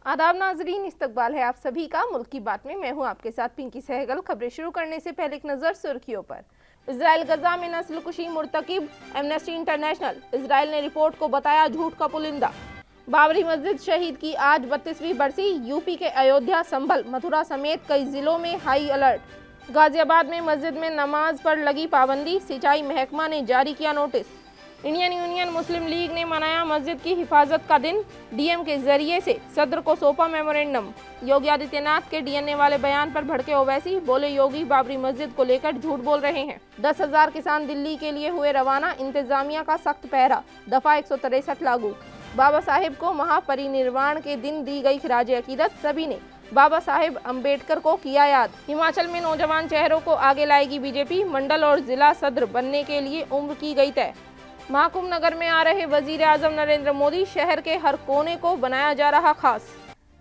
आदाब नाजरीन, इस्तकबाल है आप सभी का मुल्क की बात में। मैं हूं आपके साथ पिंकी सहगल। खबरें शुरू करने से पहले एक नज़र सुर्खियों पर। इजराइल गजा में नस्लकुशी मुर्तकिब, एमनेस्टी इंटरनेशनल। इजराइल ने रिपोर्ट को बताया झूठ का पुलिंदा। बाबरी मस्जिद शहीद की आज 32वीं बरसी। यूपी के अयोध्या, संभल, मथुरा समेत कई जिलों में हाई अलर्ट। गाजियाबाद में मस्जिद में नमाज पर लगी पाबंदी, सिंचाई महकमा ने जारी किया नोटिस। इंडियन यूनियन मुस्लिम लीग ने मनाया मस्जिद की हिफाजत का दिन, डीएम के जरिए से सदर को सौंपा मेमोरेंडम। योगी आदित्यनाथ के डीएनए वाले बयान पर भड़के ओवैसी, बोले योगी बाबरी मस्जिद को लेकर झूठ बोल रहे हैं। 10,000 किसान दिल्ली के लिए हुए रवाना, इंतजामिया का सख्त पहरा, दफा 163 लागू। बाबा साहेब को महापरिनिर्वाण के दिन दी गई खिराज अकीदत, सभी ने बाबा साहेब अम्बेडकर को किया याद। हिमाचल में नौजवान चेहरों को आगे लाएगी बीजेपी, मंडल और जिला सदर बनने के लिए उम्र की गई तय। महाकुंभ नगर में आ रहे वजीर आजम नरेंद्र मोदी, शहर के हर कोने को बनाया जा रहा खास।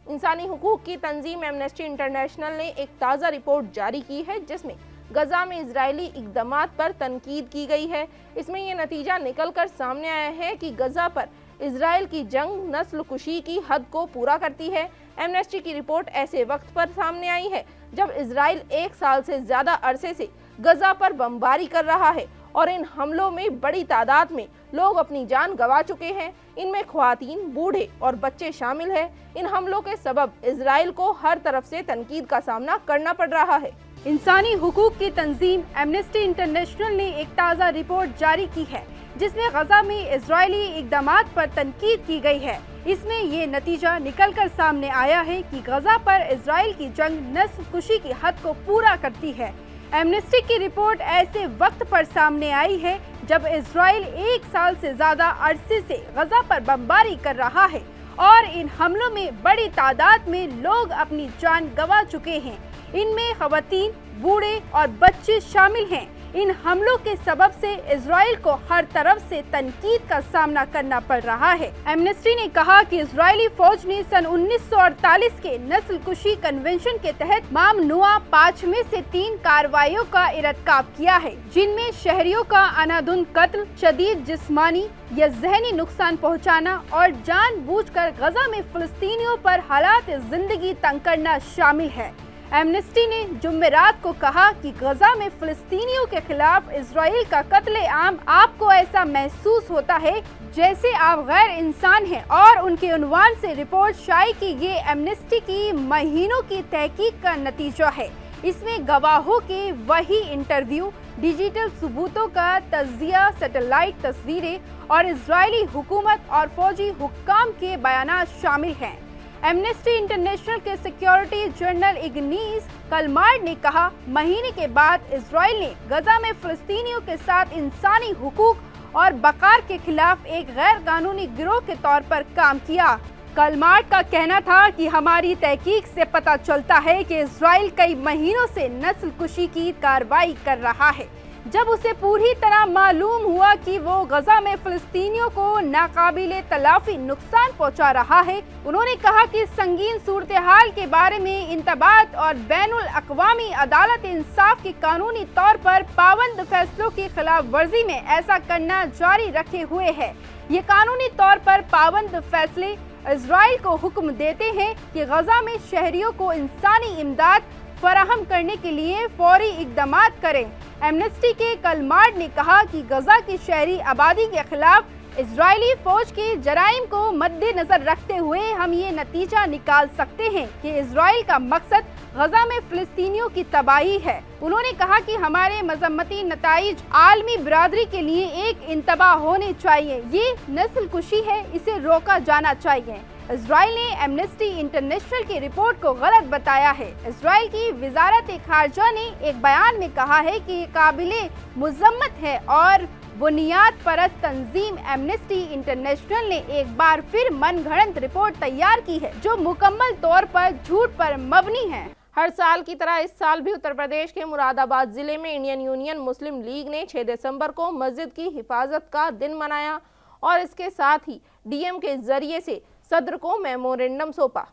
इंसानी हुकूक की तंजीम एमनेस्टी इंटरनेशनल ने एक ताज़ा रिपोर्ट जारी की है, जिसमें गजा में इजरायली इक़दामात पर तनकीद की गई है। इसमें यह नतीजा निकल कर सामने आया है कि गजा पर इजराइल की जंग नस्लकुशी की हद को पूरा करती है। एमनेस्टी की रिपोर्ट ऐसे वक्त पर सामने आई है जब इजराइल 1 साल से ज़्यादा अरसे से गजा पर बमबारी कर रहा है और इन हमलों में बड़ी तादाद में लोग अपनी जान गंवा चुके हैं। इनमें ख्वातीन, बूढ़े और बच्चे शामिल हैं। इन हमलों के सबब इजराइल को हर तरफ से तनकीद का सामना करना पड़ रहा है। इंसानी हुकूक की तंजीम एमनेस्टी इंटरनेशनल ने एक ताज़ा रिपोर्ट जारी की है, जिसमें गजा में इजरायली इक़दामात पर तनकीद की गई है। इसमें ये नतीजा निकलकर सामने आया है कि गजा पर इजराइल की जंग नस्लकुशी की हद को पूरा करती है। एमनेस्टी की रिपोर्ट ऐसे वक्त पर सामने आई है जब इजराइल 1 साल से ज्यादा अरसे से गजा पर बमबारी कर रहा है और इन हमलों में बड़ी तादाद में लोग अपनी जान गंवा चुके हैं। इनमें ख्वातीन, बूढ़े और बच्चे शामिल हैं। इन हमलों के सबब से इजराइल को हर तरफ से तनकीद का सामना करना पड़ रहा है। एमनेस्टी ने कहा कि इजरायली फौज ने सन 1948 के नस्लकुशी कन्वेंशन के तहत मामनुआ 5 में से 3 कार्रवाइयों का इरतिकाब किया है, जिनमें शहरियों का अनाधुन कत्ल, शदीद जिस्मानी या जहनी नुकसान पहुँचाना और जानबूझकर गजा में फिलिस्तीनियों पर हालात जिंदगी तंग करना शामिल है। एमनेस्टी ने जुमेरात को कहा कि गजा में फिलिस्तीनियों के खिलाफ इजराइल का कत्ले-आम आपको ऐसा महसूस होता है जैसे आप गैर इंसान हैं और उनके उन्वान से रिपोर्ट शाये की ये एमनेस्टी की महीनों की तहकीक का नतीजा है। इसमें गवाहों के वही इंटरव्यू, डिजिटल सबूतों का तज्जिया, सैटेलाइट तस्वीरें और इजरायली हुकूमत और फौजी हुक्काम के बयानात शामिल हैं। एमनेस्टी इंटरनेशनल के सिक्योरिटी जनरल इग्नीस कलमार्ड ने कहा, महीने के बाद इजराइल ने गजा में फिलिस्तीनियों के साथ इंसानी हुकूक और बकार के खिलाफ एक गैर कानूनी गिरोह के तौर पर काम किया। कलमार्ड का कहना था कि हमारी तहकीक से पता चलता है कि इजराइल कई महीनों से नस्लकुशी की कार्रवाई कर रहा है। जब उसे पूरी तरह मालूम हुआ कि वो गजा में फिलिस्तीनियों को नाकाबिले तलाफी नुकसान पहुंचा रहा है, उन्होंने कहा कि संगीन सूरत हाल के बारे में इंतबात और बैनुल अक़वामी अदालत इंसाफ की कानूनी तौर पर पाबंद फैसलों की खिलाफ वर्जी में ऐसा करना जारी रखे हुए है। ये कानूनी तौर पर पाबंद फैसले इजराइल को हुक्म देते हैं कि गजा में शहरियों को इंसानी इमदाद फराहम करने के लिए फौरी इक़दामात करें। एमनेस्टी के कलमार्ड ने कहा कि गजा की शहरी आबादी के खिलाफ इजरायली फौज के जराइम को मद्देनजर रखते हुए हम ये नतीजा निकाल सकते हैं कि इजराइल का मकसद गजा में फिलिस्तीनियों की तबाही है। उन्होंने कहा कि हमारे मजम्मती नताइज आलमी बिरादरी के लिए एक इंतबा होने चाहिए। ये नस्लकुशी है, इसे रोका जाना चाहिए। इजराइल ने एमनेस्टी इंटरनेशनल की रिपोर्ट को गलत बताया है। इजराइल की वजारत खारजा ने एक बयान में कहा है कि ये काबिले मुज़म्मत है और बुनियाद परस्त तंजीम एमनेस्टी इंटरनेशनल ने एक बार फिर मनगढ़ंत रिपोर्ट तैयार की है, जो मुकम्मल तौर पर झूठ पर मबनी है। हर साल की तरह इस साल भी उत्तर प्रदेश के मुरादाबाद जिले में इंडियन यूनियन मुस्लिम लीग ने 6 दिसंबर को मस्जिद की हिफाजत का दिन मनाया और इसके साथ ही डीएम के जरिए से सदर को मेमोरेंडम सौंपा।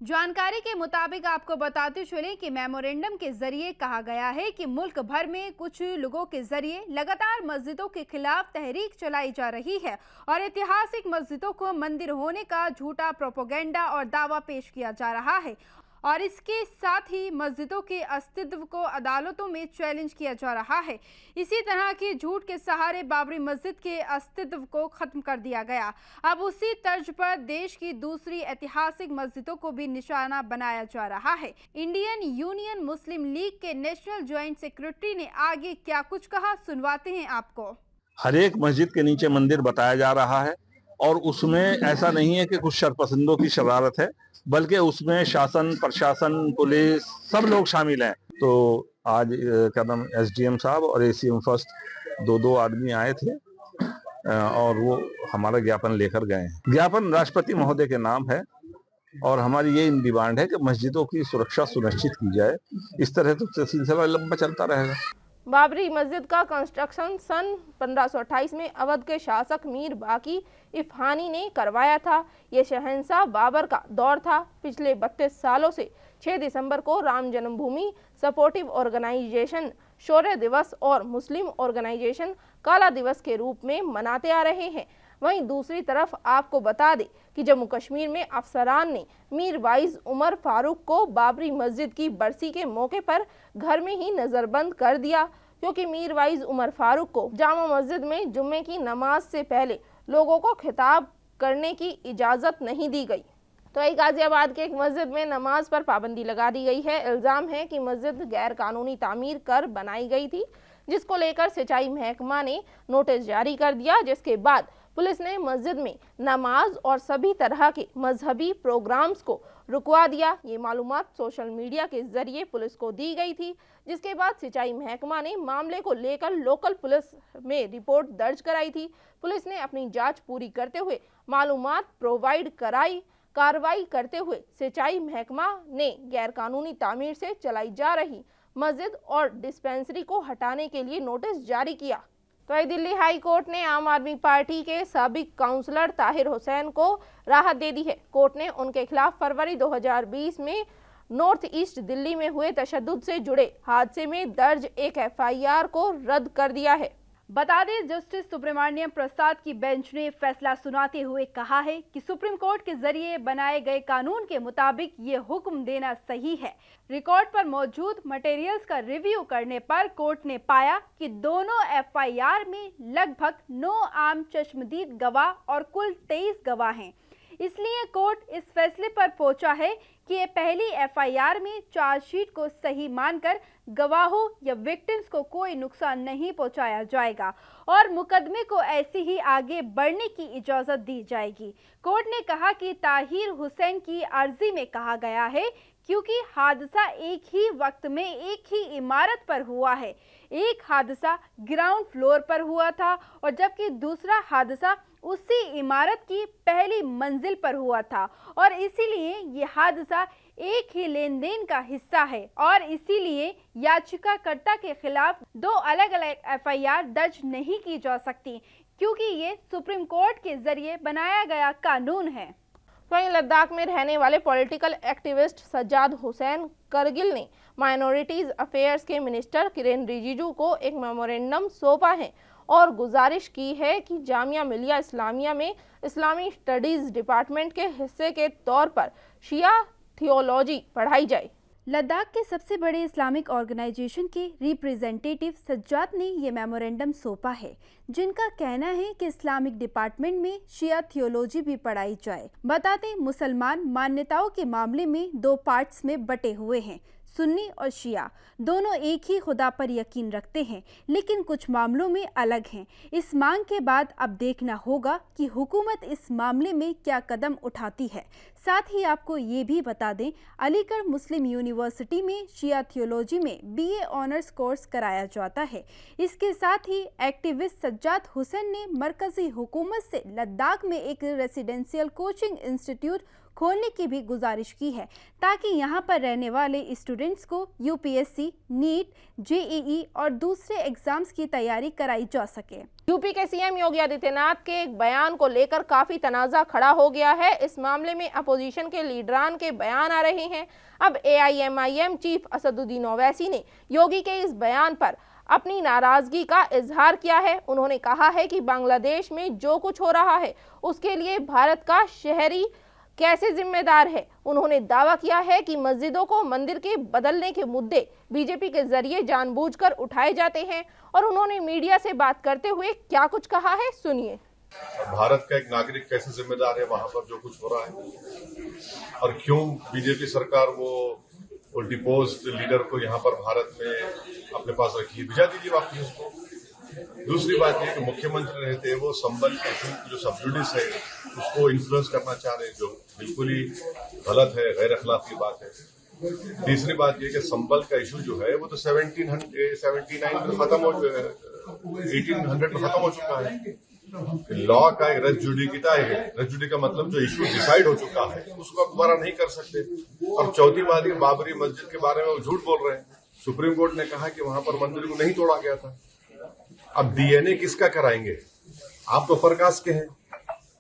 जानकारी के मुताबिक आपको बताते चले कि मेमोरेंडम के जरिए कहा गया है कि मुल्क भर में कुछ लोगों के जरिए लगातार मस्जिदों के खिलाफ तहरीक चलाई जा रही है और ऐतिहासिक मस्जिदों को मंदिर होने का झूठा प्रोपेगेंडा और दावा पेश किया जा रहा है और इसके साथ ही मस्जिदों के अस्तित्व को अदालतों में चैलेंज किया जा रहा है। इसी तरह के झूठ के सहारे बाबरी मस्जिद के अस्तित्व को खत्म कर दिया गया। अब उसी तर्ज पर देश की दूसरी ऐतिहासिक मस्जिदों को भी निशाना बनाया जा रहा है। इंडियन यूनियन मुस्लिम लीग के नेशनल ज्वाइंट सेक्रेटरी ने आगे क्या कुछ कहा, सुनवाते हैं आपको। हर एक मस्जिद के नीचे मंदिर बताया जा रहा है और उसमें ऐसा नहीं है कि कुछ शरपसंदों की शरारत है, बल्कि उसमें शासन, प्रशासन, पुलिस सब लोग शामिल हैं। तो आज क्या नाम एसडीएम साहब और एसीएम फर्स्ट दो आदमी आए थे और वो हमारा ज्ञापन लेकर गए हैं। ज्ञापन राष्ट्रपति महोदय के नाम है और हमारी ये डिमांड है कि मस्जिदों की सुरक्षा सुनिश्चित की जाए। इस तरह तो सिलसिला लंबा चलता रहेगा। बाबरी मस्जिद का कंस्ट्रक्शन सन 1528 में अवध के शासक मीर बाकी इफ़हानी ने करवाया था। ये शहंशाह बाबर का दौर था। पिछले 32 सालों से 6 दिसंबर को राम जन्मभूमि सपोर्टिव ऑर्गेनाइजेशन शौर्य दिवस और मुस्लिम ऑर्गेनाइजेशन काला दिवस के रूप में मनाते आ रहे हैं। वहीं दूसरी तरफ आपको बता दें कि जम्मू कश्मीर में अफसरान ने मीर वाइज उमर फारूक को बाबरी मस्जिद की बरसी के मौके पर घर में ही नज़रबंद कर दिया, क्योंकि मीर वाइज उमर फारूक को जामा मस्जिद में जुम्मे की नमाज से पहले लोगों को खिताब करने की इजाज़त नहीं दी गई। तो वही गाजियाबाद के एक मस्जिद में नमाज पर पाबंदी लगा दी गई है। इल्ज़ाम है कि मस्जिद गैर कानूनी तामीर कर बनाई गई थी, जिसको लेकर सिंचाई महकमा ने नोटिस जारी कर दिया, जिसके बाद पुलिस ने मस्जिद में नमाज और सभी तरह के मजहबी प्रोग्राम्स को रुकवा दिया। ये मालूमात सोशल मीडिया के जरिए पुलिस को दी गई थी, जिसके बाद सिंचाई महकमा ने मामले को लेकर लोकल पुलिस में रिपोर्ट दर्ज कराई थी। पुलिस ने अपनी जांच पूरी करते हुए मालूमात प्रोवाइड कराई। कार्रवाई करते हुए सिंचाई महकमा ने गैरकानूनी तामीर से चलाई जा रही मस्जिद और डिस्पेंसरी को हटाने के लिए नोटिस जारी किया। तो दिल्ली हाई कोर्ट ने आम आदमी पार्टी के साबिक काउंसलर ताहिर हुसैन को राहत दे दी है। कोर्ट ने उनके खिलाफ फरवरी 2020 में नॉर्थ ईस्ट दिल्ली में हुए तशद्दुद से जुड़े हादसे में दर्ज एक एफआईआर को रद्द कर दिया है। बता दें, जस्टिस सुब्रमण्यम प्रसाद की बेंच ने फैसला सुनाते हुए कहा है कि सुप्रीम कोर्ट के जरिए बनाए गए कानून के मुताबिक ये हुक्म देना सही है। रिकॉर्ड पर मौजूद मटेरियल्स का रिव्यू करने पर कोर्ट ने पाया कि दोनों एफआईआर में लगभग 9 आम चश्मदीद गवाह और कुल 23 गवाह हैं। इसलिए कोर्ट इस फैसले पर पहुंचा है कि ये पहली एफआईआर में चार्जशीट को सही मानकर गवाहों या विक्टिम्स को कोई नुकसान नहीं पहुंचाया जाएगा और मुकदमे को ऐसे ही आगे बढ़ने की इजाजत दी जाएगी। कोर्ट ने कहा कि ताहिर हुसैन की अर्जी में कहा गया है क्योंकि हादसा एक ही वक्त में एक ही इमारत पर हुआ है। एक हादसा ग्राउंड फ्लोर पर हुआ था और जबकि दूसरा हादसा उसी इमारत की पहली मंजिल पर हुआ था और इसीलिए ये हादसा एक ही लेन देन का हिस्सा है और इसीलिए याचिकाकर्ता के खिलाफ 2 अलग अलग एफआईआर दर्ज नहीं की जा सकती, क्योंकि ये सुप्रीम कोर्ट के जरिए बनाया गया कानून है। वहीं लद्दाख में रहने वाले पॉलिटिकल एक्टिविस्ट सज्जाद हुसैन करगिल ने माइनॉरिटीज अफेयर्स के मिनिस्टर किरेन रिजिजू को एक मेमोरेंडम सौंपा है और गुजारिश की है कि जामिया मिलिया इस्लामिया में इस्लामी स्टडीज़ डिपार्टमेंट के हिस्से के तौर पर शिया थियोलॉजी पढ़ाई जाए। लद्दाख के सबसे बड़े इस्लामिक ऑर्गेनाइजेशन के रिप्रेजेंटेटिव सज्जाद ने ये मेमोरेंडम सौंपा है, जिनका कहना है कि इस्लामिक डिपार्टमेंट में शिया थियोलॉजी भी पढ़ाई जाए। बताते मुसलमान मान्यताओं के मामले में 2 पार्ट्स में बटे हुए हैं। सुन्नी और शिया दोनों एक ही खुदा पर यकीन रखते हैं, लेकिन कुछ मामलों में अलग हैं। इस मांग के बाद अब देखना होगा कि हुकूमत इस मामले में क्या कदम उठाती है। साथ ही आपको ये भी बता दें, अलीगढ़ मुस्लिम यूनिवर्सिटी में शिया थियोलॉजी में बीए ऑनर्स कोर्स कराया जाता है। इसके साथ ही एक्टिविस्ट सज्जाद हुसैन ने मरकजी हुकूमत से लद्दाख में एक रेसिडेंशियल कोचिंग इंस्टीट्यूट खोलने की भी गुजारिश की है ताकि यहां पर रहने वाले स्टूडेंट्स को यूपीएससी, नीट, जेईई और दूसरे एग्जाम्स की तैयारी कराई जा सके। यूपी के सीएम योगी आदित्यनाथ के एक बयान को लेकर काफी तनाजा खड़ा हो गया है। इस मामले में अपोजिशन के लीडरान के बयान आ रहे हैं। अब एआईएमआईएम चीफ असदुद्दीन ओवैसी ने योगी के इस बयान पर अपनी नाराजगी का इजहार किया है। उन्होंने कहा है कि बांग्लादेश में जो कुछ हो रहा है उसके लिए भारत का शहरी कैसे जिम्मेदार है। उन्होंने दावा किया है कि मस्जिदों को मंदिर के बदलने के मुद्दे बीजेपी के जरिए जानबूझकर उठाए जाते हैं और उन्होंने मीडिया से बात करते हुए क्या कुछ कहा है, सुनिए। भारत का एक नागरिक कैसे जिम्मेदार है वहां पर जो कुछ हो रहा है और क्यों बीजेपी सरकार वो डिपोज्ड लीडर को यहाँ पर भारत में अपने पास रखी है, भिजा दीजिए वापस उसको। दूसरी बात यह कि मुख्यमंत्री रहते हैं वो संबल के जो सब्जुडिस है उसको इन्फ्लुएंस करना चाह रहे हैं, जो बिल्कुल ही गलत है, गैर अखलाकी बात है। तीसरी बात यह कि संबल का इशू जो है वो तो 1779 में खत्म हो 1800 में खत्म हो चुका है। लॉ का एक रेस जुडिकिता है, रेस जुडी का मतलब जो इशू डिसाइड हो चुका है उसको आप दोबारा नहीं कर सकते। और चौथी बात बाबरी मस्जिद के बारे में वो झूठ बोल रहे हैं। सुप्रीम कोर्ट ने कहा कि वहां पर मंदिर को नहीं तोड़ा गया था। अब डीएनए किसका कराएंगे? आप तो फरकास के हैं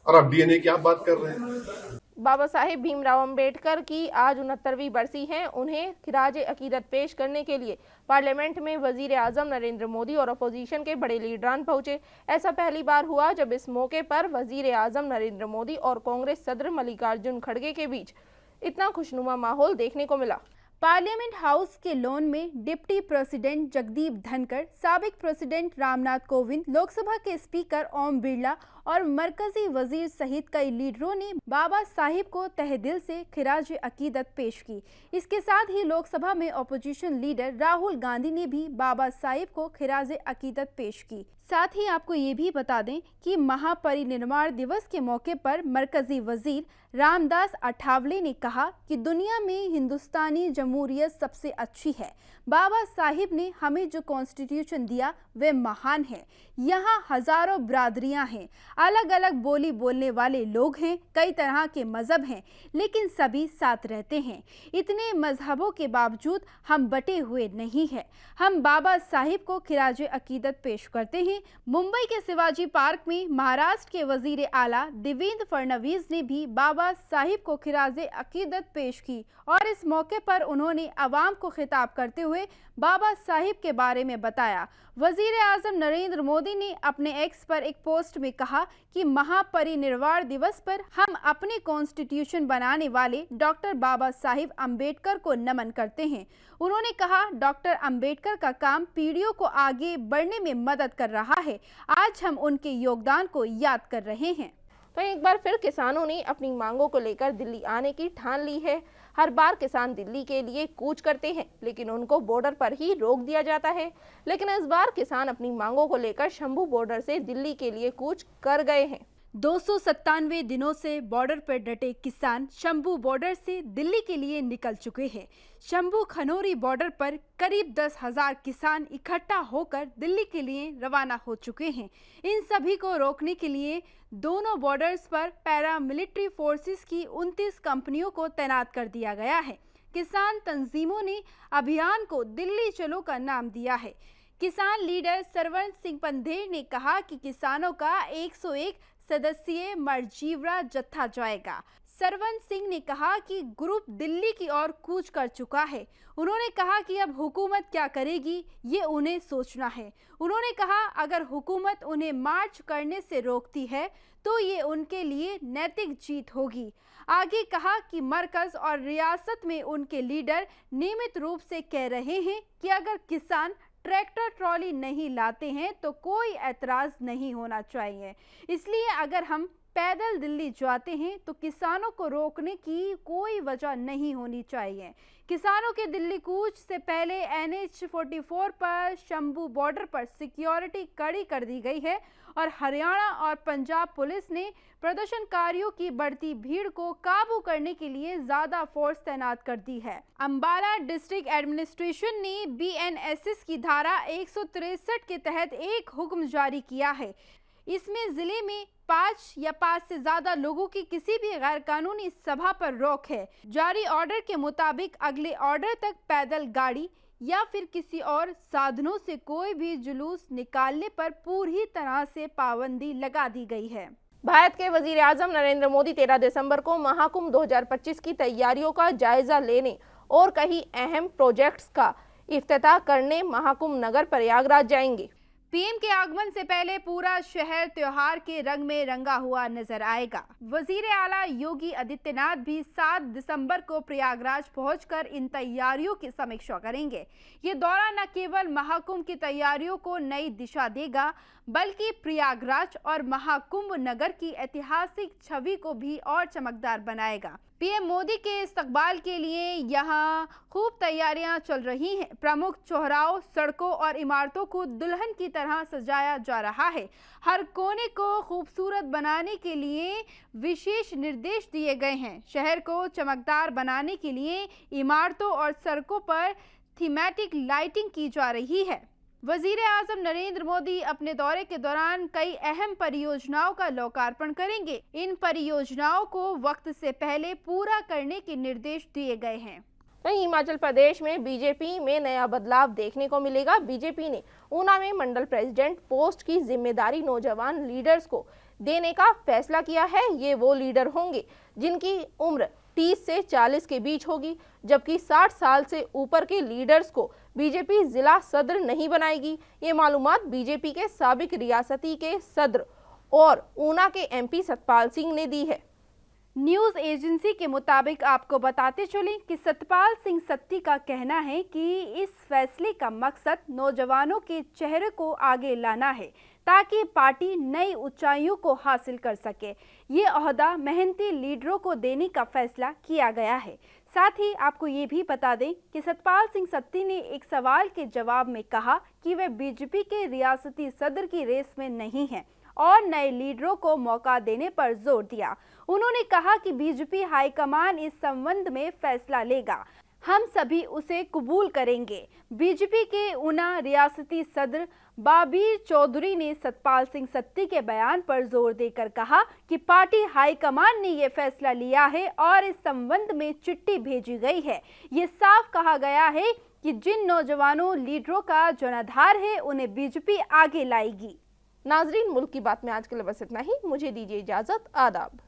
और अब डीएनए की आप बात कर रहे हैं। बाबा साहेब भीमराव अंबेडकर की आज 69वीं बरसी है। उन्हें खिराज अकीदत पेश करने के लिए पार्लियामेंट में वजीर आजम नरेंद्र मोदी और अपोजिशन के बड़े लीडरान पहुंचे। ऐसा पहली बार हुआ जब इस मौके पर वजीर आजम नरेंद्र मोदी और कांग्रेस सदर मल्लिकार्जुन खड़गे के बीच इतना खुशनुमा माहौल देखने को मिला। पार्लियामेंट हाउस के लॉन में डिप्टी प्रेसिडेंट जगदीप धनखड़, साबिक प्रेसिडेंट रामनाथ कोविंद, लोकसभा के स्पीकर ओम बिरला और मरकजी वजीर सहित कई लीडरों ने बाबा साहिब को तहे दिल से खिराज अकीदत पेश की। इसके साथ ही लोकसभा में अपोजिशन लीडर राहुल गांधी ने भी बाबा साहिब को खिराज अकीदत पेश की। साथ ही आपको ये भी बता दें कि महापरिनिर्वाण दिवस के मौके पर मरकजी वजीर रामदास अठावले ने कहा कि दुनिया में हिंदुस्तानी जमहूरियत सबसे अच्छी है। बाबा साहिब ने हमें जो कॉन्स्टिट्यूशन दिया वे महान है। यहाँ हजारों बरादरियाँ हैं, अलग अलग बोली बोलने वाले लोग हैं, कई तरह के मजहब हैं, लेकिन सभी साथ रहते हैं। इतने मजहबों के बावजूद हम बटे हुए नहीं हैं। हम बाबा साहिब को खिराज अकीदत पेश करते हैं। मुंबई के शिवाजी पार्क में महाराष्ट्र के वजीर आला देवेंद्र फडणवीस ने भी बाबा साहिब को खिराज अकीदत पेश की और इस मौके पर उन्होंने अवाम को खिताब करते हुए बाबा साहिब के बारे में बताया। वजीर आजम नरेंद्र मोदी ने अपने एक्स पर एक पोस्ट में कहा कि महापरिनिर्वाण दिवस पर हम अपने कॉन्स्टिट्यूशन बनाने वाले डॉक्टर बाबा साहिब अम्बेडकर को नमन करते हैं। उन्होंने कहा डॉक्टर अम्बेडकर का काम पीढ़ियों को आगे बढ़ने में मदद कर रहा है। आज हम उनके योगदान को याद कर रहे हैं। तो एक बार फिर किसानों ने अपनी मांगों को लेकर दिल्ली आने की ठान ली है। हर बार किसान दिल्ली के लिए कूच करते हैं लेकिन उनको बॉर्डर पर ही रोक दिया जाता है। लेकिन इस बार किसान अपनी मांगों को लेकर शंभू बॉर्डर से दिल्ली के लिए कूच कर गए हैं। 297 दिनों से बॉर्डर पर डटे किसान शंभू बॉर्डर से दिल्ली के लिए निकल चुके हैं। शंभू खनौरी बॉर्डर पर करीब 10,000 किसान इकट्ठा होकर दिल्ली के लिए रवाना हो चुके हैं। इन सभी को रोकने के लिए दोनों बॉर्डर्स पर पैरामिलिट्री फोर्सेस की 29 कंपनियों को तैनात कर दिया गया है। किसान तंजीमों ने अभियान को दिल्ली चलो का नाम दिया है। किसान लीडर सरवण सिंह पंधेर ने कहा कि किसानों का 101 सदस्यीय मरजीवरा जत्था जाएगा। सरवण सिंह ने कहा कि ग्रुप दिल्ली की ओर कूच कर चुका है। उन्होंने कहा कि अब हुकूमत क्या करेगी ये उन्हें सोचना है। उन्होंने कहा अगर हुकूमत उन्हें मार्च करने से रोकती है तो ये उनके लिए नैतिक जीत होगी। आगे कहा कि मरकज और रियासत में उनके लीडर नियमित रूप से कह रहे हैं कि अगर किसान ट्रैक्टर ट्रॉली नहीं लाते हैं तो कोई ऐतराज नहीं होना चाहिए। इसलिए अगर हम पैदल दिल्ली जाते हैं तो किसानों को रोकने की कोई वजह नहीं होनी चाहिए। किसानों के दिल्ली कूच से पहले NH 44 पर शंभू बॉर्डर पर सिक्योरिटी कड़ी कर दी गई है और हरियाणा और पंजाब पुलिस ने प्रदर्शनकारियों की बढ़ती भीड़ को काबू करने के लिए ज्यादा फोर्स तैनात कर दी है। अंबाला डिस्ट्रिक्ट एडमिनिस्ट्रेशन ने BNSS की धारा 163 के तहत एक हुक्म जारी किया है। इसमें जिले में 5 या 5 से ज्यादा लोगों की किसी भी गैर कानूनी सभा पर रोक है। जारी ऑर्डर के मुताबिक अगले ऑर्डर तक पैदल गाड़ी या फिर किसी और साधनों से कोई भी जुलूस निकालने पर पूरी तरह से पाबंदी लगा दी गई है। भारत के वजीर आजम नरेंद्र मोदी 13 दिसंबर को महाकुंभ 2025 की तैयारियों का जायजा लेने और कई अहम प्रोजेक्ट्स का इफ्तिताह करने महाकुंभ नगर प्रयागराज जाएंगे। पीएम के आगमन से पहले पूरा शहर त्योहार के रंग में रंगा हुआ नजर आएगा। वजीर आला योगी आदित्यनाथ भी 7 दिसंबर को प्रयागराज पहुंचकर इन तैयारियों की समीक्षा करेंगे। ये दौरा न केवल महाकुंभ की तैयारियों को नई दिशा देगा, बल्कि प्रयागराज और महाकुंभ नगर की ऐतिहासिक छवि को भी और चमकदार बनाएगा। पीएम मोदी के इस्तकबाल के लिए यहाँ खूब तैयारियां चल रही हैं। प्रमुख चौराहों, सड़कों और इमारतों को दुल्हन की तरह सजाया जा रहा है। हर कोने को खूबसूरत बनाने के लिए विशेष निर्देश दिए गए हैं। शहर को चमकदार बनाने के लिए इमारतों और सड़कों पर थीमेटिक लाइटिंग की जा रही है। वजीर आजम नरेंद्र मोदी अपने दौरे के दौरान कई अहम परियोजनाओं का लोकार्पण करेंगे। इन परियोजनाओं को वक्त से पहले पूरा करने के निर्देश दिए गए हैं। वहीं हिमाचल प्रदेश में बीजेपी में नया बदलाव देखने को मिलेगा। बीजेपी ने ऊना में मंडल प्रेसिडेंट पोस्ट की जिम्मेदारी नौजवान लीडर्स को देने का फैसला किया है। ये वो लीडर होंगे जिनकी उम्र 30 से 40 के बीच होगी, जबकि 60 साल से ऊपर के लीडर्स को बीजेपी जिला सदर नहीं बनाएगी। ये मालूमात बीजेपी के साबिक रियासती के सदर और ऊना के एमपी सतपाल सिंह ने दी है। न्यूज़ एजेंसी के मुताबिक आपको बताते चलें कि सतपाल सिंह सत्ती का कहना है कि इस फैसले का मकसद नौजवानों के चेहरे को आगे लाना है ताकि पार्टी नई ऊंचाइयों को हासिल कर सके। ये ओहदा मेहनती लीडरों को देने का फैसला किया गया है। साथ ही आपको ये भी बता दें कि सतपाल सिंह सत्ती ने एक सवाल के जवाब में कहा कि वे बीजेपी के रियासती सदर की रेस में नहीं हैं और नए लीडरों को मौका देने पर जोर दिया। उन्होंने कहा कि बीजेपी हाईकमान इस संबंध में फैसला लेगा, हम सभी उसे कबूल करेंगे। बीजेपी के ऊना रियासती सदर बाबीर चौधरी ने सतपाल सिंह सत्ती के बयान पर जोर देकर कहा कि पार्टी हाईकमान ने ये फैसला लिया है और इस संबंध में चिट्ठी भेजी गई है। ये साफ कहा गया है कि जिन नौजवानों लीडरों का जनाधार है उन्हें बीजेपी आगे लाएगी। नाजरीन, मुल्क की बात में आज के लिए बस इतना ही। मुझे दीजिए इजाजत। आदाब।